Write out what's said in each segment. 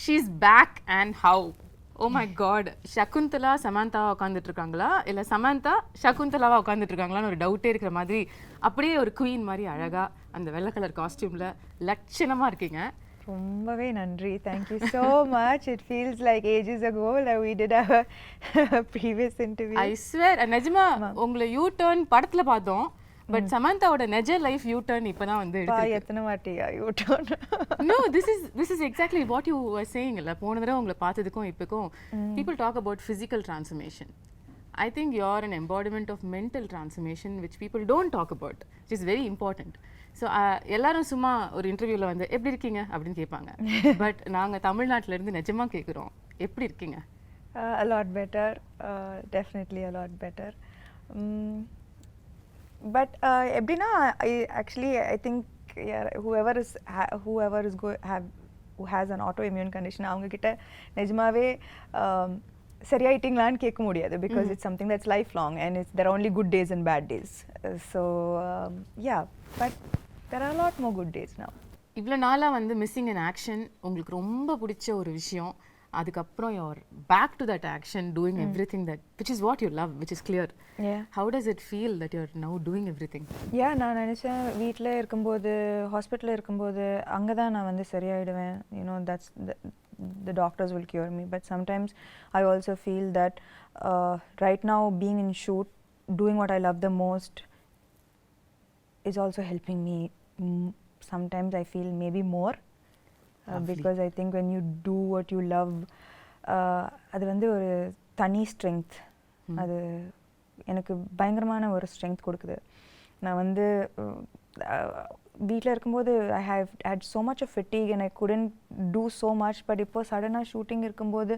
she's back and how? Oh my god, Shakuntala Samantha உட்கார்ந்துட்டு இருக்காங்களா இல்ல Samantha Shakuntalaவா உட்கார்ந்துட்டு இருக்காங்களான்னு ஒரு டவுட்டே இருக்கிற மாதிரி அப்படியே ஒரு குயின் மாதிரி அழகா அந்த வெள்ளை கலர் காஸ்டியூம்ல லட்சணமா இருக்கீங்க. ரொம்பவே நன்றி. Thank you so much. It feels like ages ago that we did our previous interview. I swear, நிஜமா உங்களை யூ டர்ன் படத்துல பார்த்தோம். பட் சமந்தாவோட நெஜ லைஃப் யூ டர்ன் இப்பதான் வந்து எடுத்துருக்கு. எத்தனை வாட்டியா U turn? No, this is exactly what you were saying. இல்ல போன தடவை உங்களை பார்த்ததுக்கும் இப்போக்கும் people talk about physical transformation. I think you're an embodiment of mental transformation which people don't talk about, which is very important. So எல்லாரும் சும்மா ஒரு இன்டர்வியூல வந்து எப்படி இருக்கீங்க அப்படின்னு கேட்பாங்க. பட் நாங்க தமிழ்நாட்டுல இருந்து நிஜமா கேக்குறோம், எப்படி இருக்கீங்க? A lot better, definitely a lot better. But எப்படின்னா I think whoever who has an autoimmune condition அவங்க கிட்ட நிஜமாவே சரியாயிட்டீங்களான்னு கேட்க முடியாது because it's something that's lifelong and there are only good days and bad days. So yeah, but there are a lot more good days now. இவ்வளோ நாளா வந்து missing in action உங்களுக்கு ரொம்ப பிடிச்ச ஒரு விஷயம், அதுக்கப்புறம் you're back to that action doing everything that which is what you love, which is clear. Yeah. How does it feel that you're now doing everything? Yeah, நான் நினைச்சேன் வீட்டில் இருக்கும்போது ஹாஸ்பிட்டலில் இருக்கும்போது அங்கே தான் நான் வந்து சரியாயிடுவேன். You know, that's the doctors will cure me, but sometimes I also feel that right now being in shoot, doing what I love the most is also helping me. Sometimes I feel maybe more because I think when you do what you love அது வந்து ஒரு தனி strength, அது எனக்கு பயங்கரமான ஒரு strength கொடுக்குது. நான் வந்து வீட்டில் இருக்கும்போது I had so much of fatigue and I couldn't do so much, but இப்போ சடனாக ஷூட்டிங் இருக்கும்போது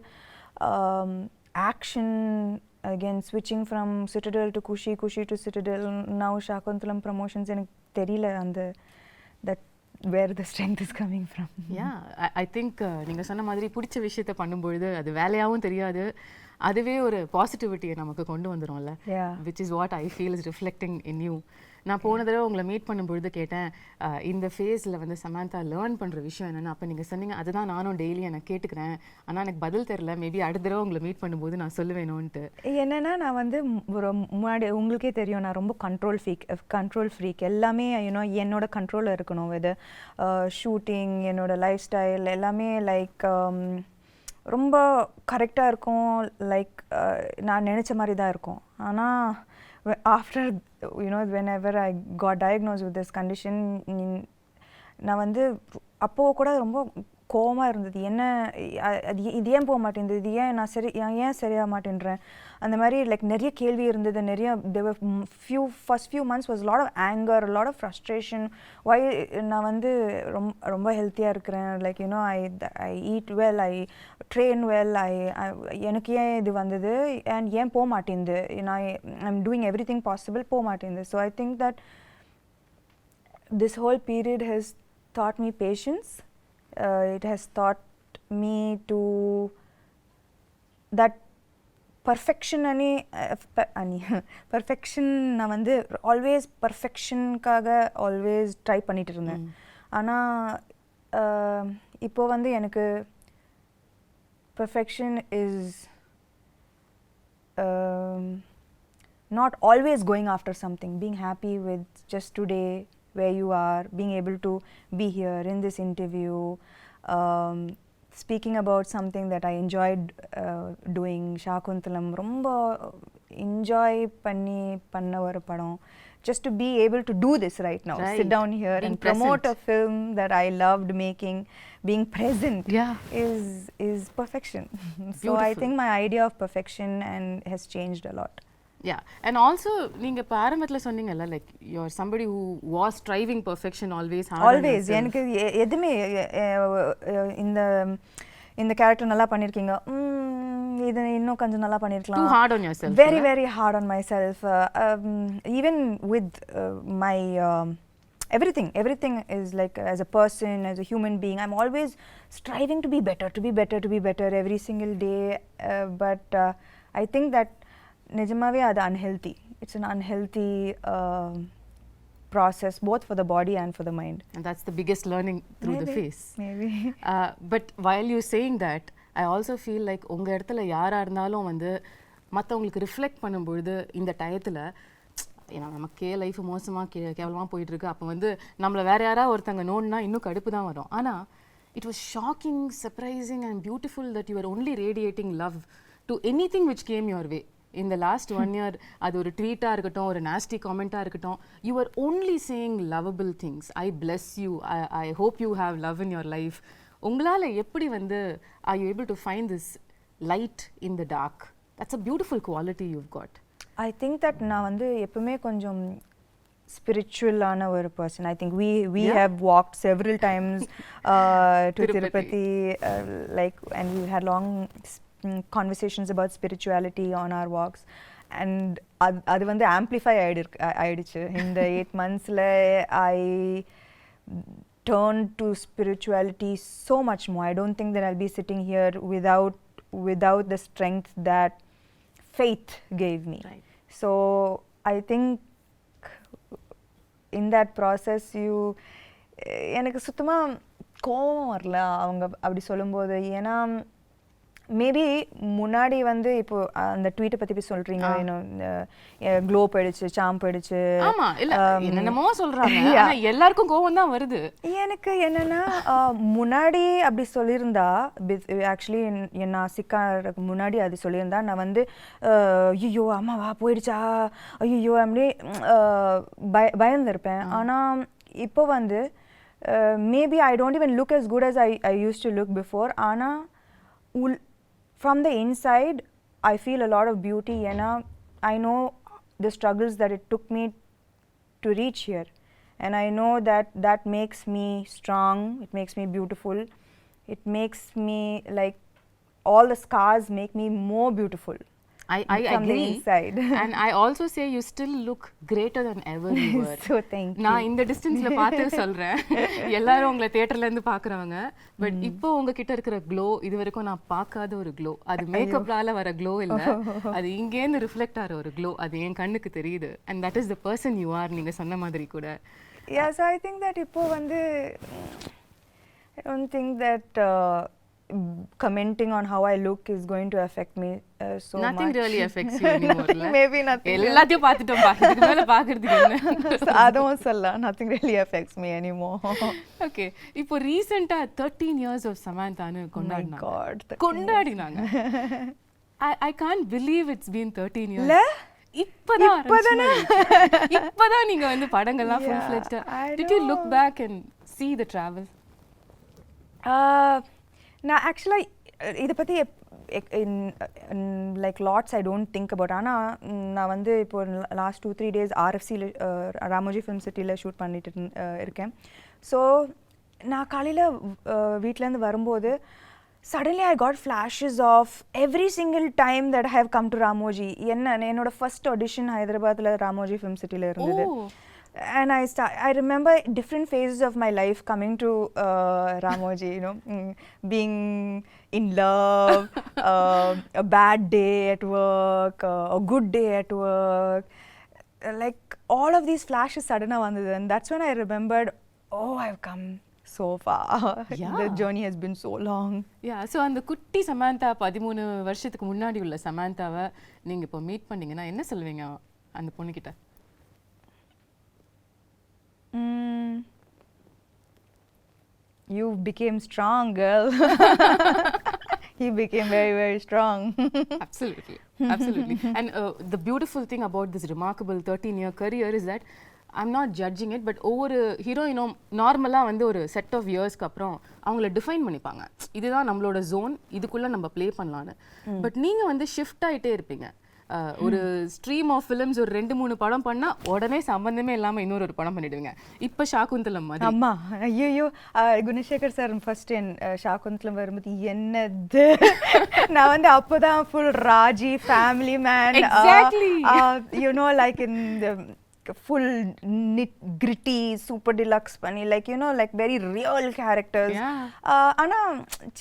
action, again switching from Citadel to Kushi to Citadel, now Shaakuntalam promotions, எனக்கு தெரியல அந்த that where the strength is coming from. Yeah, I think நீங்க சொன்ன மாதிரி பிடிச்ச விஷயத்தை பண்ணும்பொழுது அது வேலையாகவும் தெரியாது, அதுவே ஒரு பாசிட்டிவிட்டியை நமக்கு கொண்டு வந்துடும்ல. which is what I feel is reflecting in you. நான் போன தடவை உங்களை மீட் பண்ணும்பொழுது கேட்டேன் இந்த ஃபேஸில் வந்து சமந்தா லேர்ன் பண்ணுற விஷயம் என்னென்னு. அப்போ நீங்கள் சொன்னீங்க அதுதான் நானும் டெய்லி எனக்கு கேட்டுக்கிறேன், ஆனால் எனக்கு பதில் தெரில, மேபி அடுத்த தடவை உங்களை மீட் பண்ணும்போது நான் சொல்லுவேணும்ன்ட்டு. என்னென்னா நான் வந்து ஒரு முன்னாடி உங்களுக்கே தெரியும் நான் ரொம்ப கண்ட்ரோல் ஃப்ரீக் எல்லாமே என்னோட கண்ட்ரோலில் இருக்கணும். இது ஷூட்டிங், என்னோட லைஃப் ஸ்டைல் எல்லாமே லைக் ரொம்ப கரெக்டாக இருக்கும், லைக் நான் நினச்ச மாதிரி தான் இருக்கும். ஆனால் after whenever I got diagnosed with this condition, நான் வந்து அப்போது கூட ரொம்ப கோவமாக இருந்தது. என்ன இது ஏன் போக மாட்டேங்குது, இது ஏன் நான் ஏன் சரியாக மாட்டேன்றேன், அந்த மாதிரி லைக் நிறைய கேள்வி இருந்தது. நிறைய first few months was a lot of anger, a lot of frustration. why நான் வந்து ரொம்ப ஹெல்த்தியாக இருக்கிறேன், like I eat well, I train well, எனக்கு ஏன் இது வந்தது and ஏன் போக மாட்டேங்குது, I'm doing everything possible, போக மாட்டேங்குது. So I think that this whole period has taught me patience. It has taught me to that perfection நான் வந்து ஆல்வேஸ் பர்ஃபெக்ஷனுக்காக ஆல்வேஸ் ட்ரை பண்ணிட்டு இருந்தேன். ஆனால் இப்போ வந்து எனக்கு perfection is not always going after something, being happy with just today where you are, being able to be here in this interview, speaking about something that I enjoyed doing. Shaakuntalam romba enjoy panna oru padam. Just to be able to do this right now, sit down here being and promote present. A film that I loved making, being present is perfection. So I think my idea of perfection has changed a lot. Yeah, and also நீங்க ஆரம்பத்துல சொன்னீங்கல்ல like you are somebody who was striving perfection always. எனக்கு எதுமே இந்த character நல்லா பண்ணிருக்கீங்க, இது இன்னும் கொஞ்சம் நல்லா பண்ணிருக்கலாம். Too hard on yourself. Very very hard on myself. Even with my everything is like as a person, as a human being, I'm always striving to be better every single day. But I think that நிஜமாவே அது unhealthy. It's an unhealthy process both for the body and for the mind. And that's the biggest learning through the phase. Maybe. But while you're saying that, I also feel like உங்க இடத்துல யாரா இருந்தாலும் வந்து மற்றவங்களுக்கு reflect பண்ணும்பொழுது இந்த டயத்தில் ஏன்னா நமக்கே லைஃப் மோசமாக கேவலமாக போயிட்டுருக்கு, அப்போ வந்து நம்மளை வேறு யாராவது ஒருத்தங்க நோண்டுனா இன்னும் கடுப்பு தான் வரும். ஆனால் it was shocking, surprising and beautiful that you are only radiating love to any thing which game your way. In the last 1 year, அது ஒரு ட்வீட்டாக இருக்கட்டும், ஒரு நாஸ்டி காமெண்ட்டாக இருக்கட்டும், you are only saying lovable things. I bless you. I hope you have love in your life. உங்களால் எப்படி வந்து are you able to find this light in the dark? That's a beautiful quality you've got. I think that நான் வந்து எப்பவுமே கொஞ்சம் spiritual-ஆன ஒரு person. I think we have walked several times to Tirupati, like, and we had long conversations about spirituality on our walks, and அது வந்து amplify ஆயிடுச்சு இந்த 8 monthsல. I turned to spirituality so much more. I don't think that I'll be sitting here without the strength that faith gave me. Right. So I think in that process எனக்கு சுத்தமா கோபம் வரல அவங்க அப்படி சொல்லும்போது. ஏன்னா மேபி முன்னாடி வந்து இப்போ அந்த ட்வீட்டை பற்றி போய் சொல்கிறீங்க, க்ளோ போயிடுச்சு, சாம் போயிடுச்சு, என்னென்னமோ சொல்கிறாங்க, எல்லாருக்கும் கோவம் தான் வருது. எனக்கு என்னென்னா முன்னாடி அப்படி சொல்லியிருந்தா, ஆக்சுவலி நான் சிக்காருக்கு முன்னாடி அது சொல்லியிருந்தா நான் வந்து ஐயோ அம்மாவா போயிடுச்சா, ஐயோ அப்படி பயந்துருப்பேன். ஆனால் இப்போ வந்து maybe I don't even look as good as I used to look before. ஆனால் from the inside I feel a lot of beauty. I know the struggles that it took me to reach here, and I know that makes me strong, it makes me beautiful, it makes me like all the scars make me more beautiful. I from agree. The inside. And I also say you still look greater than ever you were. So thank you. நான் இந்த டிஸ்டன்ஸ்ல பார்த்து சொல்றேன், எல்லாரும் உங்களை தியேட்டர்ல இருந்து பாக்குறவங்க, பட் இப்போ உங்ககிட்ட இருக்கிற க்ளோ இது வரைக்கும் நான் பார்க்காத ஒரு க்ளோ. அது மேக்கப்லால வர க்ளோ இல்ல, அது இங்கேருந்து ரிஃப்ளெக்ட் ஆகிற ஒரு க்ளோ. அது என் கண்ணுக்கு தெரியுது. And that is the person you are. நீங்க சொன்ன மாதிரி கூட. Yeah, so I think that இப்போ வந்து I don't think that commenting on how I look is going to affect me so nothing much. Nothing really affects you anymore. Maybe nothing. எல்லாத்தையும் பார்த்துட்டோம், இதுக்கு மேல பார்க்கிறதுக்கு என்ன? அதுவும் சொல்லலாம். Nothing really affects me anymore. Okay, இப்போ ரீசெண்டா 13 years of Samanthaன்னு கொண்டாடினாங்க. My God. கொண்டாடினாங்க. I can't believe it's been 13 years. இல்ல? இப்பதான் நீங்க வந்து படங்கள்லாம் full fledged. Did you look back and see the travel? நான் ஆக்சுவலாக இதை பற்றி like lots I don't think about. ஆனால் நான் வந்து இப்போ லாஸ்ட் 2-3 days RFCயில் ராமோஜி ஃபிலிம் சிட்டியில் ஷூட் பண்ணிட்டு இருக்கேன். ஸோ நான் காலையில் வீட்டிலேருந்து வரும்போது suddenly I got flashes of every single time that I have come to Ramoji. என்னோட ஃபர்ஸ்ட் ஆடிஷன் ஹைதராபாத்தில் ராமோஜி ஃபிலிம் சிட்டியில் இருந்தது. And I remember different phases of my life coming to Ramoji, being in love, a bad day at work, a good day at work. Like all of these flashes suddenly vandhu, and that's when I remembered, oh, I've come so far. Yeah. The journey has been so long. Yeah, so அந்த குட்டி சமந்தா 13 வருஷத்துக்கு முன்னாடி உள்ள சமந்தாவை நீங்க இப்போ meet பண்ணீங்கன்னா என்ன சொல்வீங்க அந்த பொண்ணுகிட்ட? You became strong, girl. He became very, very strong. Absolutely. And the beautiful thing about this remarkable 13-year career is that I'm not judging it, but ஒவ்வொரு ஹீரோயினும் நார்மலாக வந்து ஒரு செட் ஆஃப் இயர்ஸ்க்கு அப்புறம் அவங்கள டிஃபைன் பண்ணிப்பாங்க, இதுதான் நம்மளோட ஜோன், இதுக்குள்ளே நம்ம ப்ளே பண்ணலான்னு. பட் நீங்கள் வந்து ஷிஃப்ட் ஆகிட்டே இருப்பீங்க. ஒரு ஸ்ட்ரீம் ஆஃப் ஃபிலிம்ஸ் ஒரு 2-3 படம் பண்ணா உடனே சம்பந்தமே இல்லாம இன்னொரு படம் பண்ணிடுவீங்க. இப்ப ஷாகுந்தலம் மாதிரி. அம்மா ஐயோ, குணசேகர் சார் ஃபர்ஸ்ட் ஷாகுந்தலம் வரும்போது என்னது, நான் வந்து அப்போதான் full Raji family man, exactly. you know, like in the full gritty super deluxe பண்ணி like you know like very real characters. ஆனா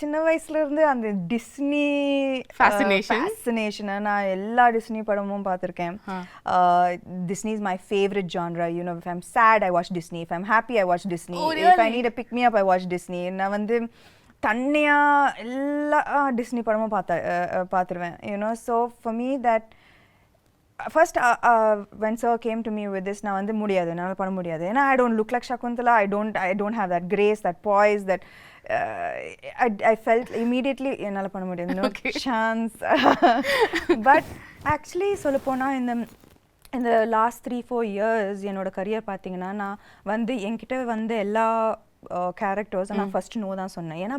சின்ன வயசுல இருந்து அந்த டிஸ்னி fascination நான் எல்லா டிஸ்னி படமும் பார்த்திருக்கேன். Disney is my favorite genre. You know, if I'm sad I watch Disney, if I'm happy I watch Disney, if I need a pick me up I watch Disney. நான் வந்து தன்னியா எல்லா Disney படமும் பார்த்துருவேன். You know, so for me that first when sir came to me with this நான் வந்து முடியாது, என்னால் பண்ண முடியாது, ஏன்னா I don't look like Shaakuntala, I don't have that grace, that poise, that I felt immediately என்னால் பண்ண முடியாது, no chance. But actually சொல்லப்போனா இந்த last 3-4 years என்னோட கரியர் பார்த்தீங்கன்னா நான் வந்து என்கிட்ட வந்து எல்லா கேரக்டர்ஸ் நான் ஃபர்ஸ்ட் நோ தான் சொன்னேன். ஏன்னா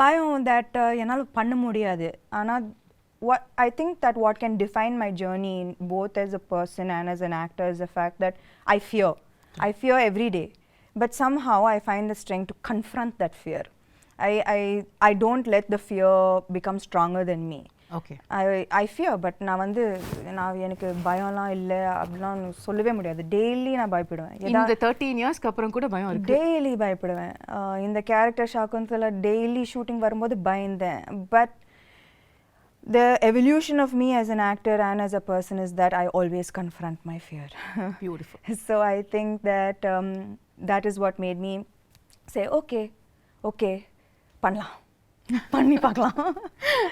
பயம் that என்னால் பண்ண முடியாது. ஆனால் what I think that what can define my journey both as a person and as an actor is the fact that I fear every day, but somehow I find the strength to confront that fear. I don't let the fear become stronger than me. Okay. I fear, but நான் எனக்கு பயம்லாம் இல்லை அப்படிலாம் சொல்லவே முடியாது. Daily நான் பயப்படுவேன். இந்த 13 இயர்ஸ்க்கு அப்புறம் கூட பயம் இருக்கு? டெய்லி பயப்படுவேன். இந்த கேரக்டர் ஷாகுந்தலா டெய்லி ஷூட்டிங் வரும்போது பயந்தேன். But the evolution of me as an actor and as a person is that I always confront my fear. Beautiful. So I think that that is what made me say okay பண்ணலாம், பண்ணி பார்க்கலாம்.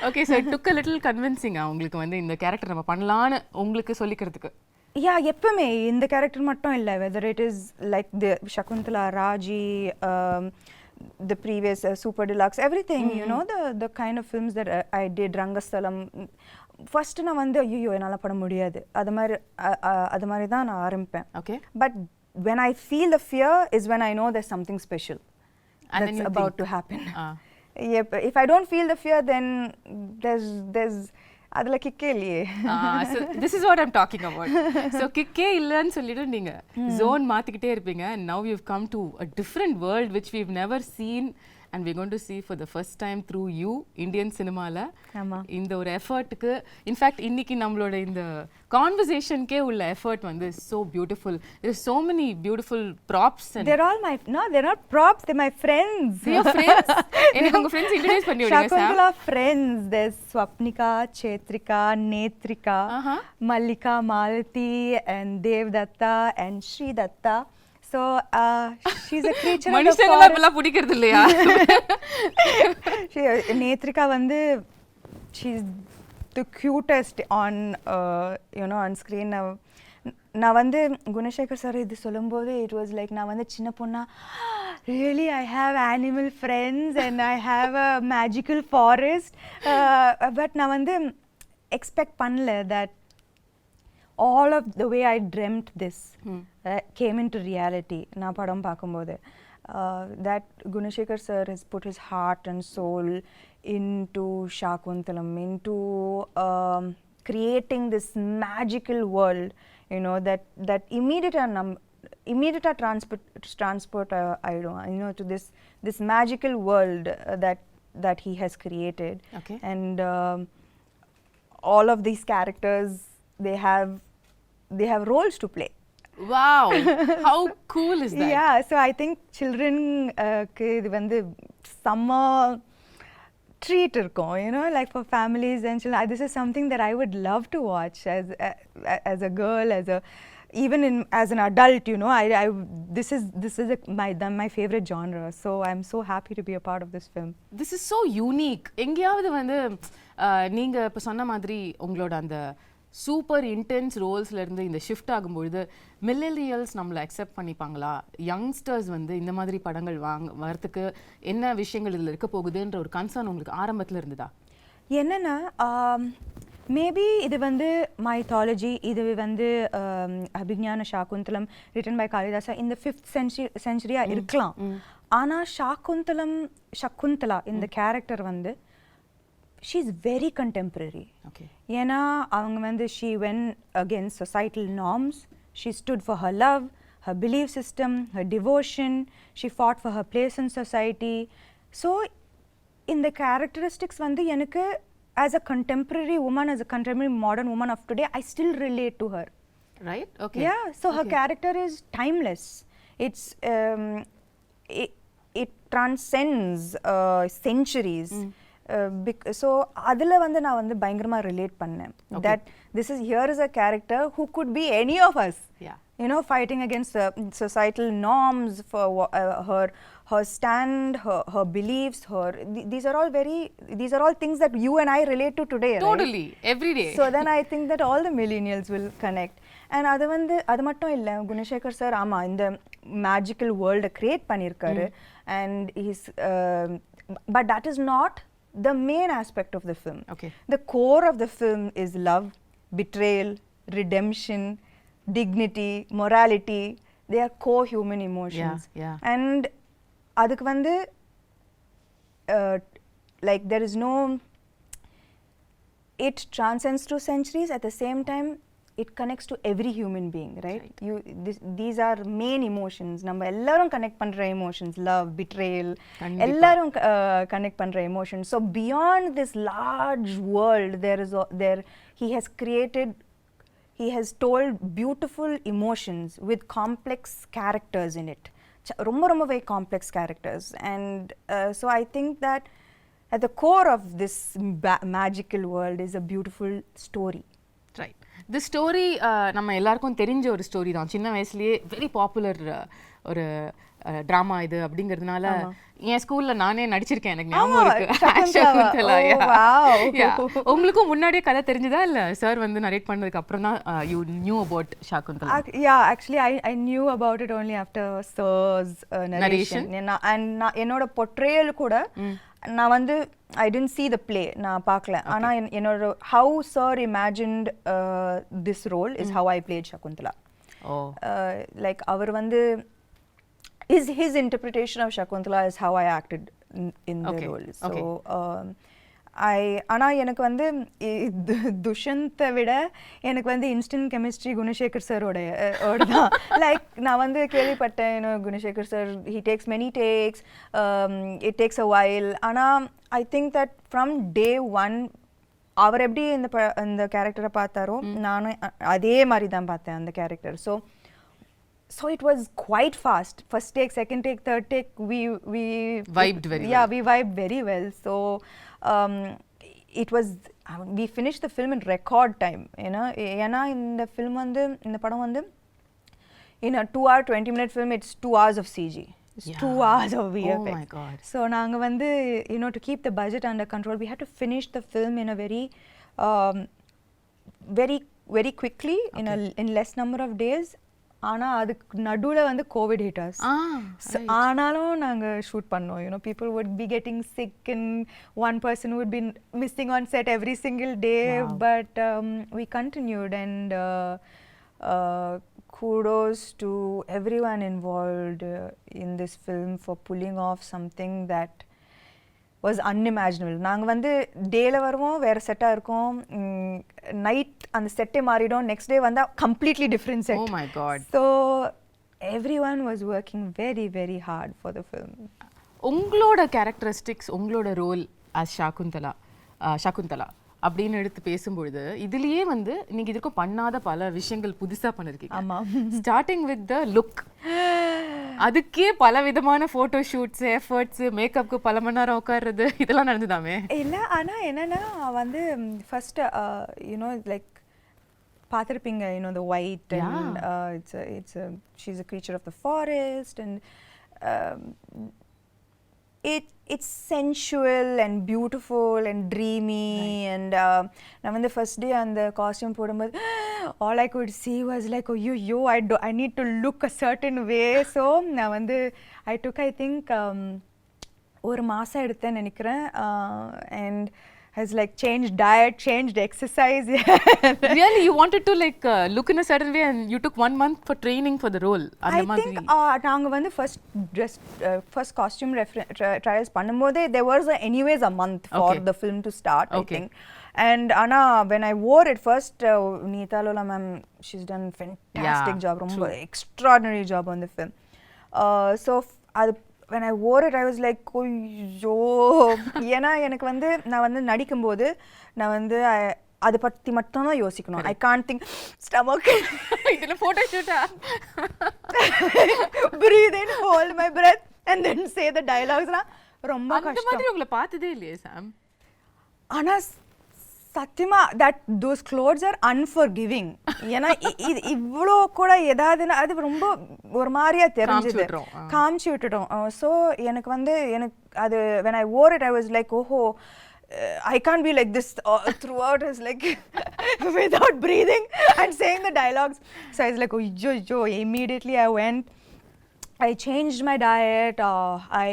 Okay, so it took a little convincing உங்களுக்கு வந்து இந்த character நம்ம பண்ணலாம்னு உங்களுக்கு சொல்லிக்கிறதுக்கு? எப்பவுமே இந்த கேரக்டர் மட்டும் இல்லை, whether it is like the Shaakuntala, Raji, the previous super deluxe, everything, you know, the kind of films that I did, Rangasthalam, first நான் வந்து ஐயோ என்னால் பண்ண முடியாது, அது மாதிரி தான் நான் ஆரம்பிப்பேன். Okay. But when I feel the fear is when I know there's something special that's about to happen. If I don't feel the fear, then there's அதுல கிக்கே இல்லையே. So this is what I'm talking about. So கிக்கே இல்லன்னு சொல்லிட்டு நீங்க zone மாத்திக்கிட்டே இருப்பீங்க. Now you've come to a different world which we've never seen and we're going to see for the first time through you, Indian cinemaல. இந்த ஒரு எஃபர்ட்டுக்கு in fact இன்னைக்கு நம்மளோட இந்த கான்வர்சேஷன்க்கே உள்ள எஃபர்ட் வந்து so beautiful. There are so many beautiful props and they're not props, they're my friends. Your friends? எனக்கு உங்க friends introduce பண்ணி விடுங்க sir. Shaakuntala friends, there's Swapnika, Chetrika, Netrika, Mallika, Malati and Devdatta and Sri Datta. So she's a creature of the மனுஷங்கள அப்பலாம் பிடிக்கிறது இல்லையா? நேத்ரிகா வந்து she's the cutest on you know on screen. நான் வந்து குணசேகர் சார் இது சொல்லும்போது it was like நான் வந்து சின்ன பொண்ணா really I have animal friends and I have a magical forest, but நான் வந்து expect பண்ணல that all of the way I dreamt this came into reality. நான் படம் பார்க்கும்போது that Gunashekar sir has put his heart and soul into Shaakuntalam, into creating this magical world, you know, that immediate transport I don't you know to this magical world that he has created. Okay. And all of these characters they have roles to play. Wow, how cool is that? Yeah, so I think children இது வந்து summer treat இருக்கும், you know, like for families and children. This is something that I would love to watch as a girl, even as an adult, you know. This is my favorite genre, so I'm so happy to be a part of this film. This is so unique. எங்கயாவது வந்து நீங்க இப்ப சொன்ன மாதிரி உங்களோட அந்த super intense ரோல்ஸ்ல இருந்து இந்த ஷிஃப்ட் ஆகும்பொழுது மில்லேனியல்ஸ் நம்மளை அக்செப்ட் பண்ணிப்பாங்களா, யங்ஸ்டர்ஸ் வந்து இந்த மாதிரி படங்கள் வரதுக்கு என்ன விஷயங்கள் இதில் இருக்க போகுதுன்ற ஒரு கன்சர்ன் உங்களுக்கு ஆரம்பத்தில் இருந்ததா? என்னன்னா மேபி இது வந்து மைத்தாலஜி, இது வந்து அபிஞான ஷாகுந்தலம் ரிட்டன் பை காளிதாசா இந்த 5th century இருக்கலாம். ஆனால் சகுந்தலா இந்த கேரக்டர் வந்து she's very contemporary. Okay. ஏன்னா அவங்க வந்து she went against societal norms, she stood for her love, her belief system, her devotion, she fought for her place in society. So in the characteristics வந்து எனக்கு as a contemporary woman, as a contemporary modern woman of today, I still relate to her. right? Okay. Yeah, so her character is timeless. It's it transcends centuries. So adula vandu na vandu bayangama relate pannen that this is here is a character who could be any of us. Yeah. You know, fighting against societal norms for her stand, her beliefs, these are all things that you and I relate to today, totally, right? every day. So then I think that all the millennials will connect. And அது மட்டும் இல்ல, Gunasekar sir ஆமா இந்த magical வேர்ல்டை create பண்ணியிருக்காரு. And he's but that is not the main aspect of the film. Okay. The core of the film is love, betrayal, redemption, dignity, morality. They are core human emotions. Yeah. And adukku vandu like there is no, it transcends to centuries. At the same time it connects to every human being, right? These are main emotions. நம்ம எல்லாரும் connect பண்ற emotions, love, betrayal, எல்லாரும் connect பண்ற emotions. So beyond this large world, he has told beautiful emotions with complex characters in it. ரொம்ப very complex characters. And so I think that at the core of this magical world is a beautiful story. Right. The story நம்ம எல்லாருக்கும் தெரிஞ்ச ஒரு story தான். சின்ன வயசுலயே very popular ஒரு drama இது அப்படிங்கிறதுனால என் ஸ்கூல்ல நானே நடிச்சிருக்கேன், எனக்கு ஞாபகம் இருக்கு. ஷாகுந்தலா. உங்களுக்கும் முன்னாடியே கதை தெரிஞ்சதா இல்ல சார் வந்து நரேட் பண்ணதுக்கு அப்புறம் தான் you knew about ஷாகுந்தலா? Yeah, actually I knew about it only after sir's narration. And என்னோட portrayal கூட நான் வந்து I didn't see the play, நான் பார்க்கல. ஆனா என்னோட how sir imagined this role is how I played Shaakuntala. Like அவர் வந்து his interpretation of Shaakuntala is how I acted in the role. So ஆனா எனக்கு வந்து துஷந்தை விட எனக்கு வந்து இன்ஸ்டன்ட் கெமிஸ்ட்ரி குணசேகர் சாரோட தான். லைக் நான் வந்து கேள்விப்பட்டேன், Gunasekar sir he takes many takes, it takes a while. ஆனா I think that from day one அவர் எப்படி இந்த கேரக்டரை பார்த்தாரோ நானும் அதே மாதிரி தான் பார்த்தேன் அந்த character. So it was quite fast. First take, second take, third take, we vibed very well. Yeah, we vibed very well. So it was, we finished the film in record time, you know. ஏன்னா இந்த film வந்து இந்த படம் வந்து in a 2-hour 20-minute film, it's 2 hours of CG. It's 2 hours of VFX. Oh my god. So நாங்க வந்து, you know, to keep the budget under control, we had to finish the film in a very quickly, in less number of days. ஆனா அதுக்கு நடுவுல வந்து Covid hit us. ஆனாலும் நாங்க shoot பண்ணோம். You know, people would be getting sick and one person would be missing on set every single day. Wow. But we continued, and kudos to everyone involved in this film for pulling off something that was unimaginable. நாங்க வந்து டேல வருவோம், வேற செட்டா இருக்கும், night அந்த செட்டே மாறிடும், நெக்ஸ்ட் டே வந்தா completely different set. Oh my god. So everyone was working very very hard for the film. உங்களோட கேரக்டரிஸ்டிக்ஸ், உங்களோட ரோல் as ஷாகுந்தலா அப்படின்னு எடுத்து பேசும்பொழுது இதுலயே வந்து நீங்க இதுக்கும் பண்ணாத பல விஷயங்கள் புதுசா பண்ணிருக்கீங்க. ஆமா. ஸ்டார்டிங் வித் த லுக், அதுக்கே பல விதமான போட்டோ ஷூட்ஸ், எஃபர்ட்ஸ், மேக்கப்க்கு பல மணி நேரம் உட்கார்றது இதெல்லாம் நடந்துதாமே? இல்ல, ஆனா என்னன்னா வந்து ஃபர்ஸ்ட் யூனோ லைக் பார்த்திருப்பீங்க, you know the white and she's a creature of the forest, and it's sensual and beautiful and dreamy. Right. And நான் வந்து first day அந்த costume போடும்போது all I could see was like, oh yo, I need to look a certain way. So நான் வந்து I took, I think ஒரு மாசம் எடுத்தேன்னு நினைக்கிறேன், and has like changed diet, changed exercise. Really, you wanted to like look in a certain way, and you took 1 month for training for the role? I think நாங்க வந்து first costume trials பண்ணும்போதே there was anyways a month for the film to start, I think. And Anna, when I wore it first, Neeta Lola ma'am, she's done fantastic job, ரொம்ப extraordinary job on the film. So when I wore it, I was like, ஐயோ, ஏன்னா எனக்கு வந்து நான் வந்து நடிக்கும்போது நான் வந்து அதை பற்றி மட்டும் தான் யோசிக்கணும். ஐ கான்ட் திங்க் ஸ்டமக் இதுல photo ஷூட்டா breathe in, hold my breath and then say the dialogues ரொம்ப அந்த கஷ்டம். மாதிரி உங்களை பார்த்ததே இல்லையே சாம். ஆனா சத்தியமா that those clothes are unforgiving. ஏன்னா இவ்வளோ கூட ஏதாவதுன்னா அது ரொம்ப ஒரு மாதிரியா தெரிஞ்சது, காமிச்சு விட்டுட்டோம். ஸோ எனக்கு அது when I wore it I was like oh I can't be like this throughout. It's like without breathing and saying the dialogues. So I was like oh immediately I went, I changed my diet, I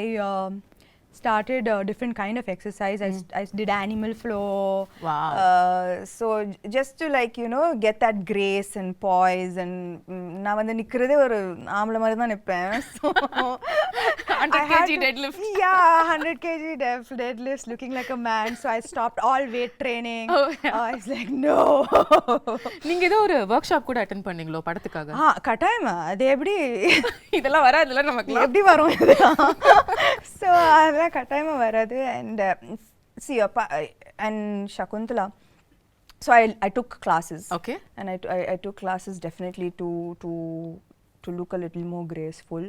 started a different kind of exercise. I did animal flow. Wow. So just to like get that grace and poise, and நான் வந்து நிக்கிறதே ஒரு ஆம்பளை மாதிரி தான் நிப்பேன். So 100 kg deadlift. Yeah, 100 kg deadlift, looking like a man. So I stopped all weight training. I was like no. நீங்க ஏதோ ஒரு work shop கூட அட்டெண்ட் பண்ணீங்களோ படத்துக்காக? கட்டாயமா அது எப்படி இதெல்லாம் வராதுல நமக்கு, எப்படி வரும் இதெல்லாம்? So அதெல்லாம் கட்டாயமா வராது. And see and Shaakuntala, so I took classes. Okay. And I took classes definitely to look a little more graceful.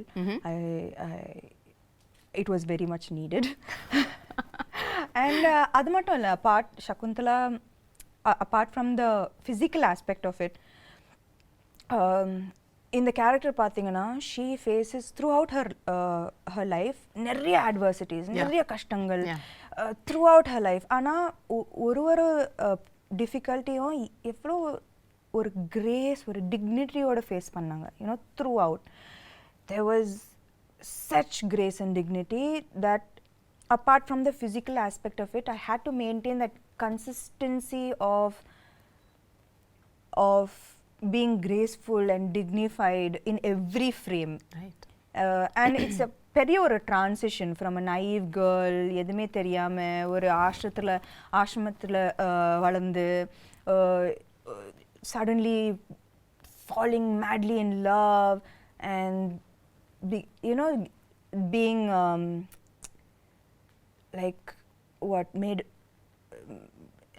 It was very much needed. And அது மட்டும் இல்ல, Shaakuntala apart from the physical aspect of it, இந்த character பார்த்தீங்கன்னா she faces throughout her life நிறைய adversities, நிறைய கஷ்டங்கள் throughout her life. ஆனால் ஒரு டிஃபிகல்ட்டியும் எவ்வளோ ஒரு கிரேஸ், ஒரு டிக்னிட்டியோட ஃபேஸ் பண்ணாங்க. throughout there was such grace and dignity that apart from the physical aspect of it, I had to maintain that consistency of being graceful and dignified in every frame. Right. And it's a பெரிய ஒரு transition from a naive girl, எதுவுமே தெரியாம ஒரு ஆசிரமத்தில் வளர்ந்து suddenly falling madly in love and being like what made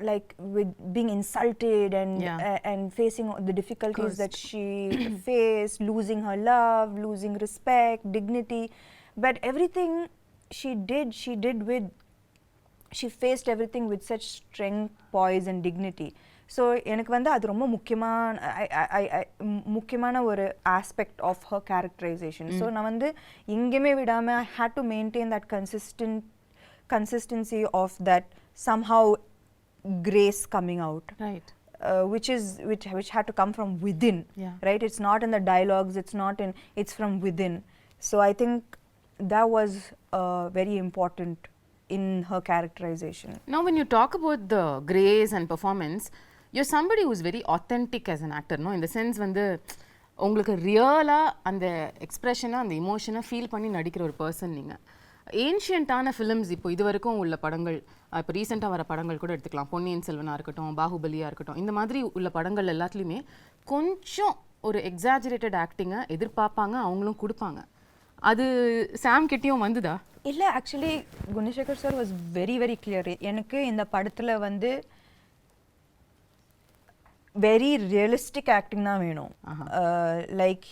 like with being insulted and facing the difficulties that she faced, losing her love, losing respect, dignity, but everything she faced everything with such strength, poise and dignity. So எனக்கு வந்து அது ரொம்ப முக்கியமான ஒரு aspect of her characterization. So நான் வந்து எங்கேயுமே விடாம I had to maintain that consistency of that somehow grace coming out, right? Which had to come from within, right? It's not in the dialogues, it's from within. So I think that was very important in her characterization. Now when you talk about the grace and performance, you're somebody who's very authentic as an actor, no? In the sense வந்து உங்களுக்கு ரியலா அந்த எக்ஸ்பிரஷனை, அந்த இமோஷனை feel பண்ணி நடிக்கிற ஒரு person நீங்க. ஏன்ஷியன்ட்டான ஃபிலிம்ஸ் இப்போ இது வரைக்கும் உள்ள படங்கள், இப்போ ரீசெண்டாக வர படங்கள் கூட எடுத்துக்கலாம், பொன்னியின் செல்வனாக இருக்கட்டும், பாகுபலியாக இருக்கட்டும், இந்த மாதிரி உள்ள படங்கள் எல்லாத்துலேயுமே கொஞ்சம் ஒரு எக்ஸாஜரேட்டட் ஆக்டிங்கை எதிர்பார்ப்பாங்க, அவங்களும் கொடுப்பாங்க. அது சாம் கிட்டேயும் வந்துதா? இல்லை, actually Gunasekar sir was very very clear. எனக்கு இந்த படத்தில் வந்து வெரி ரியலிஸ்டிக் ஆக்டிங் தான் வேணும். லைக்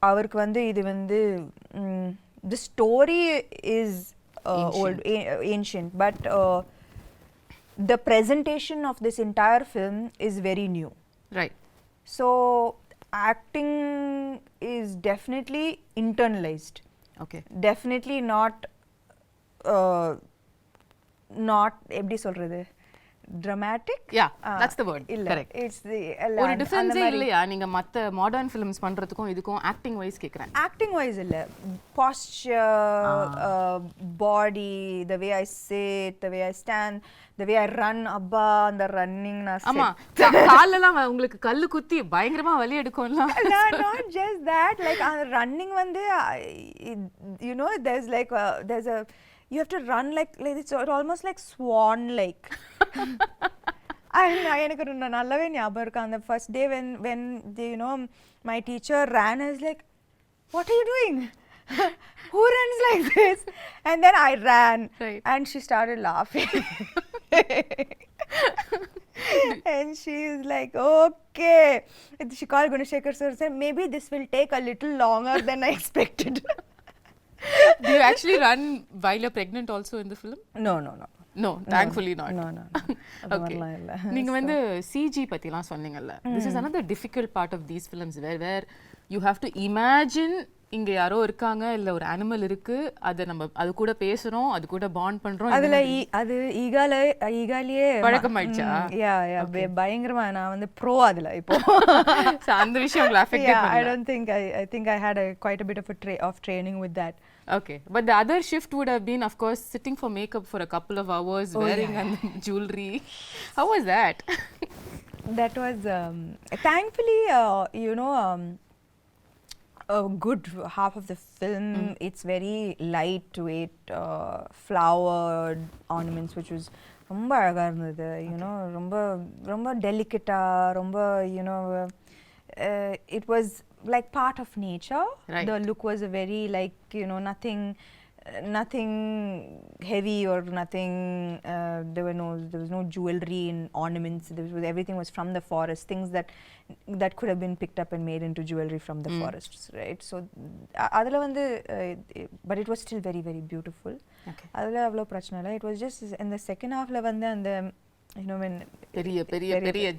அவருக்கு வந்து இது வந்து the story is old, ancient, but the presentation of this entire film is very new. Right. So acting is definitely internalized. Okay. Definitely not எப்படி சொல்றது, dramatic. Yeah, that's the word. Correct. It's the ஒரு டிஃபரன்ஸே இல்லையா நீங்க மத்த modern films பண்றதுக்கும் இதுக்கும் acting wise கேக்குறேன்? Acting wise இல்ல, posture, body, the way I sit, the way I stand, the way I run, அப்பா அந்த ரன்னிங் நான் ஆமா காலெல்லாம் உங்களுக்கு கல்லு குத்தி பயங்கரமா வலி எடுக்கும்ல. not just that, like running வந்து there's like there's a you have to run like it's almost like swan like. எனக்கு நல்லாவே ஞாபகம் இருக்கு அந்த first day when my teacher ran, I was like, what are you doing? Who runs like this? And then I ran, right. And she started laughing. And she is like, okay. She called Gunashekhar sir and said, maybe this will take a little longer than I expected. Do you actually run while you're pregnant also in the film? No. No, thankfully not. No. Okay. நீங்க வந்து CG பத்திலாம் சொன்னீங்கல்ல. This is another difficult part of these films where you have to imagine இங்க யாரோ இருக்காங்க இல்ல ஒரு animal இருக்கு அது கூட பேசுறோம் அது கூட பாண்ட் பண்றோம் அதுல அது ஈகாலியே பழக்கமாயிடுச்சா பயங்கரமா நான் வந்து ப்ரோ அதுல இப்போ அந்த விஷயம் உங்களை அஃபெக்ட் பண்ணல I don't think I think I had quite a bit of training with that. Okay, but the other shift would have been, of course, sitting for makeup for a couple of hours, wearing jewelry. How was that? That was thankfully a good half of the film. It's very lightweight, flowered ornaments, which was ரொம்ப அழகா இருந்தது. You know, ரொம்ப delicate, ரொம்ப it was like part of nature. Right. The look was very like nothing heavy or nothing. There was no jewelry and ornaments. Everything was from the forest. Things that could have been picked up and made into jewelry from the forests, right? So adula vandu but it was still very very beautiful. Okay. Adula avlo prachana illa. It was just in the second half la vandu and when பெரிய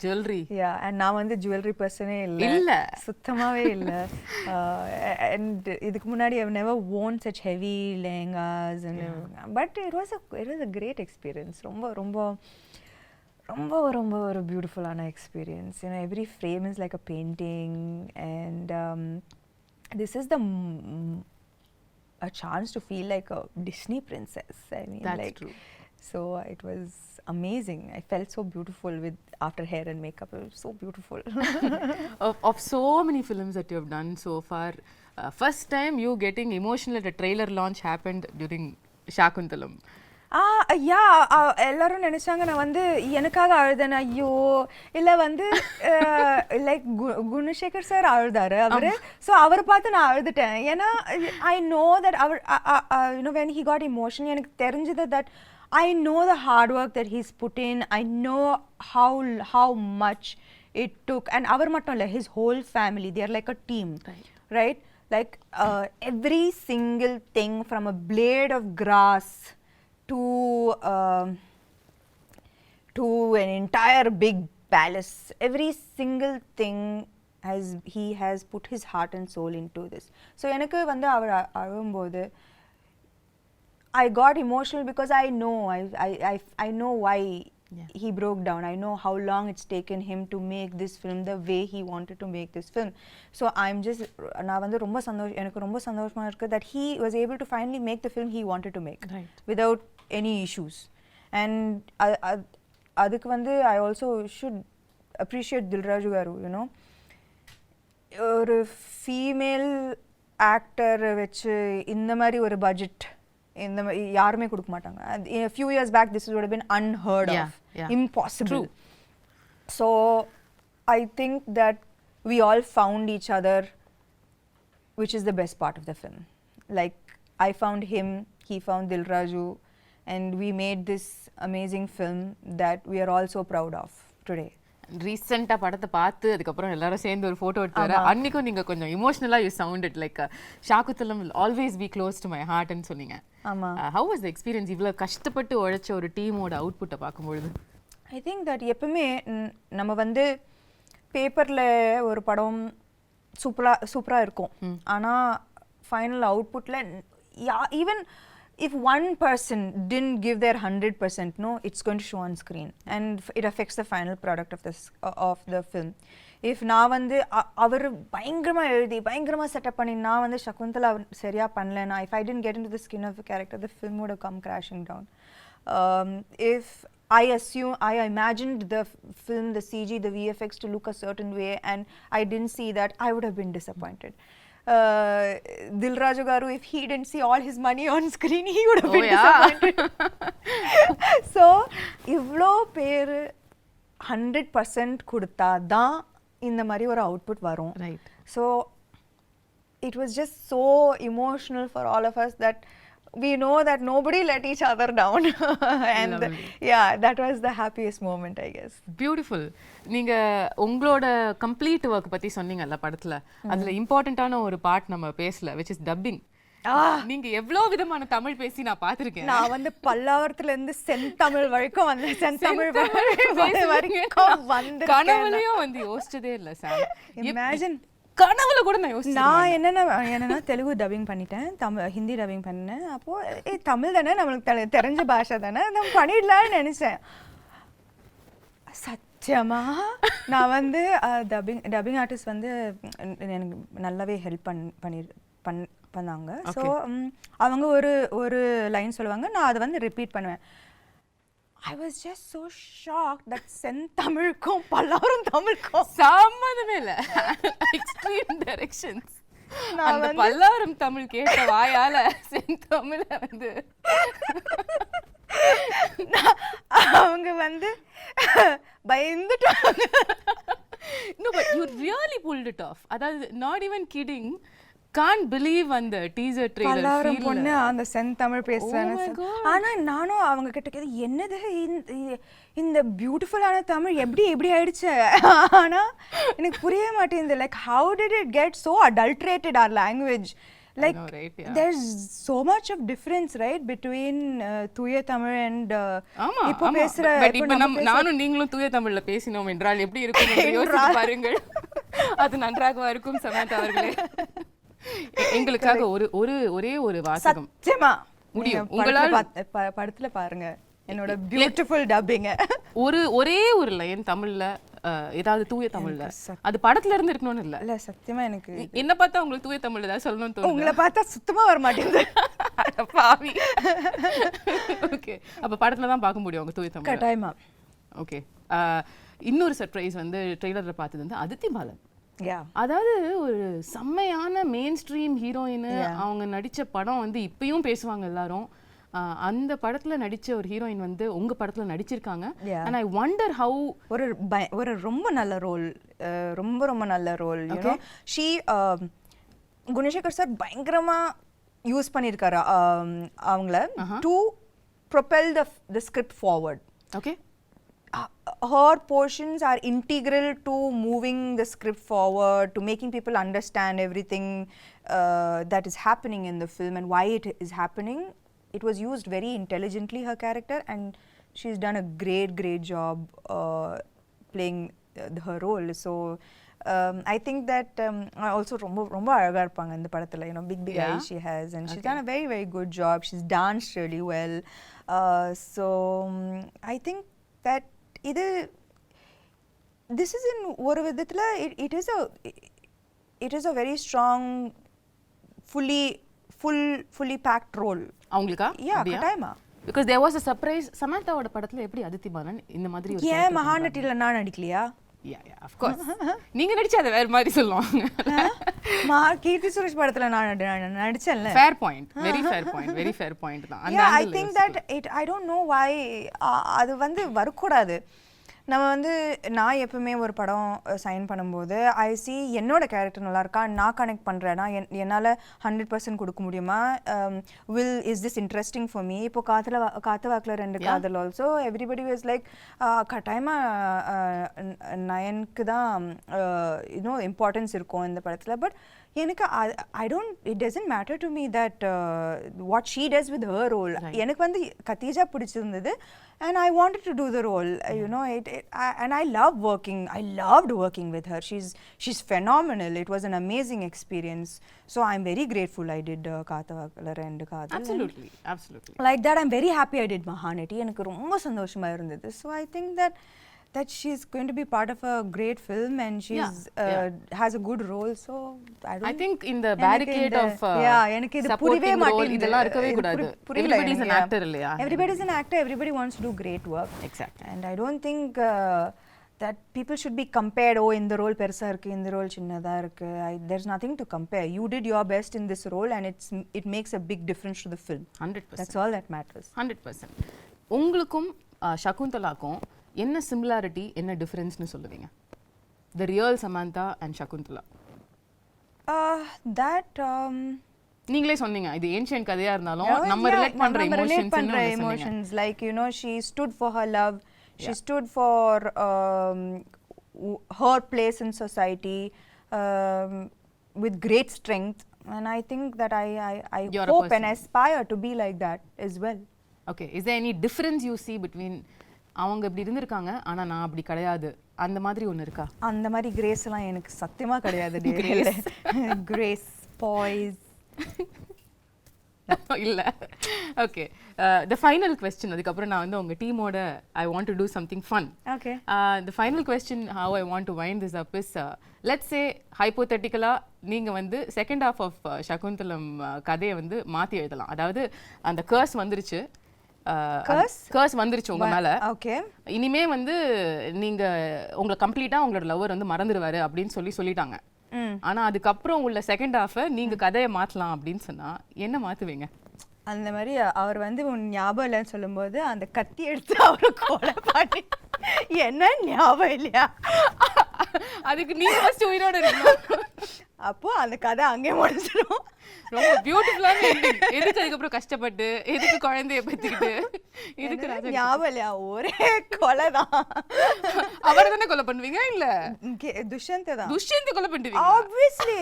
jewelry. Yeah, and நான் வந்து jewelry person இல்ல சுத்தமாவே இல்ல. And இதுக்கு முன்னாடி I've never worn such heavy lehengas and but it was a great experience. ரொம்ப ஒரு beautiful ஆன experience. You know, every frame is like a painting and this is a chance to feel like a Disney princess. I mean, that's like true. So it was amazing. I felt so beautiful after hair and makeup. It was so beautiful. of so many films that you have done so far, first time you getting emotional at a trailer launch happened during Shaakuntalam. எல்லாரும் நினைச்சாங்க நான் வந்து எனக்காக அழுதேன். ஐயோ இல்ல வந்து like Gunasekar sir அழுதாரு அவரு. ஸோ அவரை பார்த்து நான் அழுதுட்டேன். ஏன்னா ஐ நோ தட் அவர் when he got emotional எனக்கு தெரிஞ்சது that I know the hard work that he's put in. I know how much it took. And avar mattum illa, his whole family, they are like a team, right? Like every single thing from a blade of grass to an entire big palace, every single thing he has put his heart and soul into this. So enakku vandu avar alumbodhu I got emotional because I know why he broke down. I know how long it's taken him to make this film the way he wanted to make this film. So I'm just நான் வந்து எனக்கு ரொம்ப சந்தோஷமா இருக்கு that he was able to finally make the film he wanted to make without any issues. And அதுக்கு வந்து I also should appreciate Dilraju garu, you know. ஒரு female actor வச்சு இந்த மாதிரி ஒரு பட்ஜெட் இந்த யாருமே கொடுக்க மாட்டாங்க. A few years back this would have been unheard of, impossible. True. So I think that we all found each other, which is the best part of the film. Like I found him, he found Dilraju, and we made this amazing film that we are all so proud of today. ரீசெண்டா படத்தை பார்த்து அதுக்கப்புறம் எல்லாரும் சேர்ந்து ஒரு photo எடுத்து வர அன்னைக்கும் நீங்க கொஞ்சம் இமோஷனலா you sounded like Shakuntalam will always be close to my heart ன்னு சொன்னீங்க. ஆமா. How was the experience? இவ்வளவு கஷ்டப்பட்டு உழைச்ச ஒரு டீமோட அவுட்புட்டை பார்க்கும்போது I think that எப்பவுமே நம்ம வந்து பேப்பர்ல ஒரு படம் சூப்பரா இருக்கும். ஆனா final அவுட்புட்ல even if one person didn't give their 100%, no, it's going to show on screen and it affects the final product of the film. If நான் வந்து அவர் பயங்கரமா எழுதி பயங்கரமா செட்டப் பண்ணி நான் வந்து சகுந்தலா சரியா பண்ணலனா, if I didn't get into the skin of the character, the film would have come crashing down. If I imagined the film, the CG, the VFX to look a certain way and I didn't see that, I would have been disappointed. Dilraju garu, if he didn't see all his money on screen, he would have been disappointed. So ivlo per 100% கொடுத்தா தான் இந்த மாதிரி ஒரு output வரும். Right. So it was just so emotional for all of us that we know that nobody let each other down. And yeah, that was the happiest moment, I guess. Beautiful. நீங்க உங்களோட complete work பத்தி சொன்னீங்கல்ல படத்துல, அதுல இம்பார்ட்டன்ட்டான ஒரு part நம்ம பேசல, which is dubbing. நீங்க எவ்வளவு விதமான தமிழ் பேசி நான் பாத்திருக்கேன். நான் வந்து பல்லாவரத்துல இருந்து செந்தமிழ் வரைக்கும் வந்து செந்தமிழ் வரைக்கும் வந்து கனவுலயும் வந்து யோசிச்சதே இல்ல சார். இமேஜின் கனவுல கூட நான் யோசிச்சேன். நான் என்னன்னா தெலுங்கு டப்பிங் பண்ணிட்டேன், ஹிந்தி டப்பிங் பண்ணேன். அப்போ தமிழ் தானே நம்மளுக்கு தெரிஞ்ச பாஷை தானே, நம்ம பண்ணிடலாம்னு நினைச்சேன். சத்தியமா நான் வந்து டப்பிங் ஆர்டிஸ்ட் வந்து எனக்கு நல்லாவே ஹெல்ப் பண்ணாங்க. ஸோ அவங்க ஒரு லைன் சொல்லுவாங்க, நான் அதை வந்து ரிப்பீட் பண்ணுவேன். I was just so shocked that செந்தமிழுக்கும் Pallavaram தமிழுக்கும் சம்மந்தமே இல்ல. Extreme directions. அந்த பல்லாவரம் தமிழ் கேட்ட வாயால செந்தமிழ வந்து அவங்க வந்து பயந்துட்டாங்க. No, but you really pulled it off. அதாவது not even kidding. Can't believe அந்த டீசர் ட்ரெய்லர் பல்லாவரம் பொண்ணு அந்த செந்தமிழ் பேசுறாங்க. ஆனா நானும் அவங்க கிட்ட கேது, என்னது இந்த பியூட்டிஃபுல்லான தமிழ் எப்படி ஆயிடுச்சு? ஆனா எனக்கு புரிய மாட்டேங்குது. Like how did it get so adulterated our language? Like there's so much of difference, right, between தூய தமிழ் and இப்போ பேசுற. இப்போ நானும் நீங்களும் தூய தமிழ்ல பேசினோம் என்றால் எப்படி இருக்கும் என்று யோசித்து பாருங்கள். அது நன்றாக இருக்கும் சமந்தா அவர்களே. எங்களுக்காக ஒரே ஒரு வாசகம் சத்தியமா முடியும். உங்களால படத்துல பாருங்க என்னோட பியூட்டிஃபுல் டப்பிங். ஒரே ஒரு லைன் தமிழ்ல, ஏதாவது தூய தமிழ்ல, அது படத்துல இருந்து இருக்கணும்னு இல்ல. சத்தியமா எனக்கு என்ன பார்த்தா உங்களுக்கு தூய தமிழ்ல ஏதாவது சொல்லணும்னு தோணுது? உங்களை பார்த்தா சுத்தமா வர மாட்டேங்குது. பாவி. ஓகே, அப்ப படத்துல தான் பார்க்க முடியும் உங்க தூய தமிழ். கட்டாயமா. ஓகே, இன்னொரு சர்ப்ரைஸ் வந்து ட்ரெய்லர்ல பார்த்தது வந்து அதித்தி பாலன். Yeah. அதாவது ஒரு செம்மையான மெயின் ஸ்ட்ரீம் ஹீரோயின். அவங்க நடிச்ச படம் வந்து இப்பயும் பேசுவாங்க எல்லாரும். அந்த படத்துல நடிச்ச ஒரு ஹீரோயின் வந்து உங்க படத்துல நடிச்சிருக்காங்க. and I wonder how ஒரு ரொம்ப நல்ல ரோல், ரொம்ப நல்ல role. you know she Gunasekar sir பயங்கரமா யூஸ் பண்ணிருக்காரு அவங்கள to propel the script forward. Okay. Her portions are integral to moving the script forward, to making people understand everything that is happening in the film and why it is happening. It was used very intelligently, her character, and she's done a great job playing her role. So I think that also ரொம்ப அழகா இருப்பாங்க இந்த படத்துல. You know, big eyes she has, and she's done a very good job. She's danced really well. So I think that this is in ஒரு விதத்துல it is a very strong fully packed role. அவங்களுக்கா? Yeah, கட்டாயமா. because there was a surprise. சமந்தாவோட படத்துல எப்படி அதித்தி பாலன் இந்த மாதிரி ஒரு ஏன் மகாநட்டில நான் நடிக்கலையா? Yeah, of course. நீங்க நடிச்சா அது வேற மாதிரி சொல்லுவாங்க. கீர்த்தி சுரேஷ் படத்துல நான் நடிச்சேன்ல. fair point, very fair point தான். Yeah, I think that I don't know why அது வந்து வரக்கூடாது. நம்ம வந்து நான் எப்பவுமே ஒரு படம் சைன் பண்ணும்போது ஐ சி என்னோட கேரக்டர் நல்லா இருக்கா, நான் கனெக்ட் பண்ணுறேன்னா என்னால் 100% கொடுக்க முடியுமா, is this interesting for me. இப்போ காத்து வாக்கில் 2 காதல் ஆல்சோ எவ்ரிபடி வாஸ் லைக் கட்டாயமாக நயனுக்கு தான் இம்பார்ட்டன்ஸ் இருக்கும் இந்த படத்தில். பட் எனக்கு it doesn't matter to me that what she does with her role. எனக்கு வந்து கத்தீஜா பிடிச்சிருந்தது and I wanted to do the role. You know, and I loved working with her. She's phenomenal. It was an amazing experience. So I'm very grateful I did Kaathavakkalar and Kaadhal. Absolutely. Like that, I'm very happy I did Mahanati. எனக்கு ரொம்ப சந்தோஷமா இருந்தது. So I think that she's going to be part of a great film and she's has a good role. So I think in the barricade of எனக்கு இது புரியவே மாட்டேங்குது. இதெல்லாம் இருக்கவே கூடாது. Everybody is an actor இல்லையா? Everybody is an actor. Everybody wants to do great work. Exactly. And I don't think that people should be compared. Oh, இந்த role பெருசா இருக்கு, இந்த ரோல் சின்னதா இருக்கு. There's nothing to compare. You did your best in this role and it makes a big difference to the film. 100%. That's all that matters. 100%. உங்களுக்கும் சகுந்தலாக்கும் என்ன similarity, என்ன டிஃபரன்ஸ்னு சொல்லுவீங்க? The real Samantha and Shaakuntala. That நீங்களே சொன்னீங்க இது ancient கதையா இருந்தாலும் நம்ம ரிலேட் பண்ற emotions like you know she stood for her love, she stood for her place in society with great strength, and I think that I hope and aspire to be like that as well. Okay, is there any difference you see between அவங்க இப்படி இருந்திருக்காங்க ஆனா நான் அப்படி கிடையாது அந்த மாதிரி ஒன்னு இருக்கா? அந்த மாதிரி கிரேஸ் எல்லாம் எனக்கு சத்தியமா கிடையாது. கிரேஸ் பாய்ஸ் இல்ல. ஓகே, the final question, அதுக்கு அப்புறம் நான் வந்து உங்க டீமோட I want to do something fun. Okay. The final question how I want to wind this up is let's say hypothetically நீங்க வந்து second half of சகுந்தலம் கதையை வந்து மாத்தி எழுதலாம். அதாவது அந்த கர்ஸ் வந்துருச்சு, கர்ஸ் வந்துருச்சு உங்க மேல. ஓகே, இனிமே வந்து நீங்க உங்களை கம்ப்ளீட்டா உங்களோட லவர் வந்து மறந்துடுவாரு அப்படின்னு சொல்லிட்டாங்க. ஆனா அதுக்கப்புறம் உள்ள செகண்ட் ஹாஃப நீங்க கதையை மாத்தலாம் அப்படின்னு சொன்னா என்ன மாத்துவீங்க? அந்த மாதிரி அவர் வந்து ஞாபகம் இல்லைன்னு சொல்லும்போது அந்த கத்தி எடுத்து அவரை கொலை பண்ணி என்ன ஞாபகம் இல்லையா அதுக்கு நீங்க ஃபர்ஸ்ட் உயிரோட இருக்கணும். அப்போ அந்த கதை அங்கே முடிஞ்சிடும். ரொம்ப பியூட்டிஃபுல்லான எண்டிங். எதுக்கு அதுக்கப்புறம் கஷ்டப்பட்டு எதுக்கு குழந்தைய பெற்றுக்கிட்டு இதுக்கு ஞாபகம் இல்லையா ஒரே கொலை தான். அவரை தானே கொலை பண்ணுவீங்க? இல்ல துஷ்யந்த் தான். துஷ்யந்த் கொலை பண்ணுவீங்க obviously.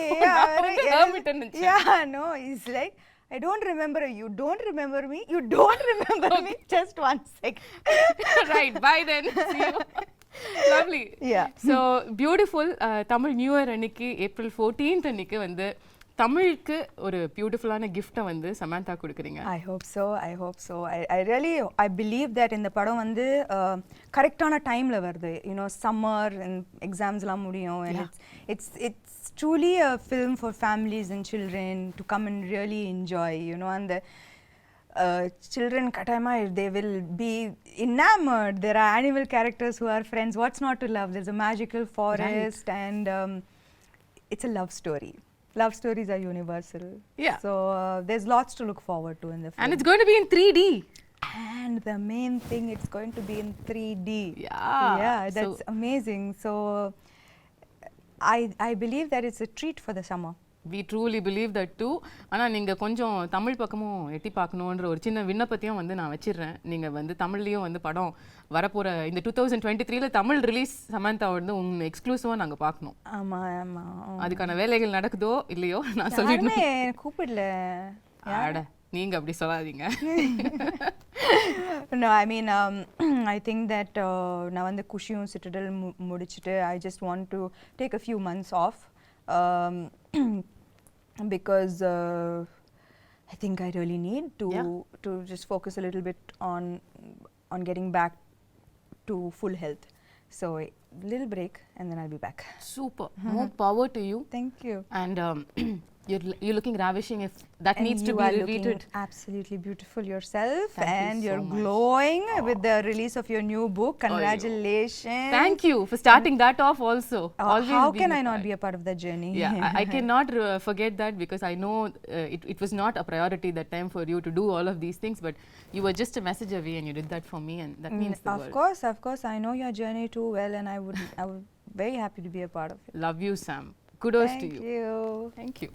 Yeah, no, it's like I don't remember you, you don't remember me, you don't remember me, just 1 second. Right, bye then, see you. Lovely. Yeah. So beautiful. Tamil New Year அன்னைக்கு April 14th அன்னைக்கு வந்து தமிழுக்கு ஒரு பியூட்டிஃபுல்லான கிஃப்ட்டை வந்து சமந்தா கொடுக்குறீங்க. I hope so, I hope so. I really believe that இந்த படம் வந்து கரெக்டான டைம்ல வருது. You know, summer and examsலாம் முடியும், and it's truly a film for families and children to come and really enjoy, you know, and the children katayama they will be enamored. There are animal characters who are friends. What's not to love? There's a magical forest, right. And it's a love story. Love stories are universal. Yeah. So there's lots to look forward to in the film. And it's going to be in 3D. And the main thing, it's going to be in 3D. Yeah. Yeah, that's amazing. So I believe that it's a treat for the summer. We truly believe that too. ஆனால் நீங்கள் கொஞ்சம் தமிழ் பக்கமும் எட்டி பார்க்கணுன்ற ஒரு சின்ன விண்ணப்பத்தையும் வந்து நான் வச்சிடுறேன். நீங்கள் வந்து தமிழ்லேயும் வந்து படம் வரப்போகிற இந்த 2023 தமிழ் ரிலீஸ் சமந்தா வந்து உங்கள் எக்ஸ்க்ளூசிவாக நாங்கள் பார்க்கணும். ஆமாம் ஆமாம், அதுக்கான வேலைகள் நடக்குதோ இல்லையோ நான் சொல்லிடுறேன். கூப்பிடல ஆட நீங்கள் அப்படி சொல்லாதீங்க. No, I mean, I think that நான் வந்து குஷியும் சிட்டடல் முடிச்சுட்டு I just want to take a few months off. Because I think I really need to just focus a little bit on getting back to full health. So a little break and then I'll be back. Super. More power to you. Thank you. And you're looking ravishing. If that and needs to be repeated. Absolutely beautiful yourself. Thank and you you're so glowing with the release of your new book. Congratulations. Thank you for starting that off also. How can I not be a part of that journey? Yeah, I cannot forget that because I know it was not a priority that time for you to do all of these things, but you were just a message away and you did that for me, and that means the world. Of course, I know your journey too well, and I would very happy to be a part of it. Love you, Sam. Kudos to you. Thank you. Thank you.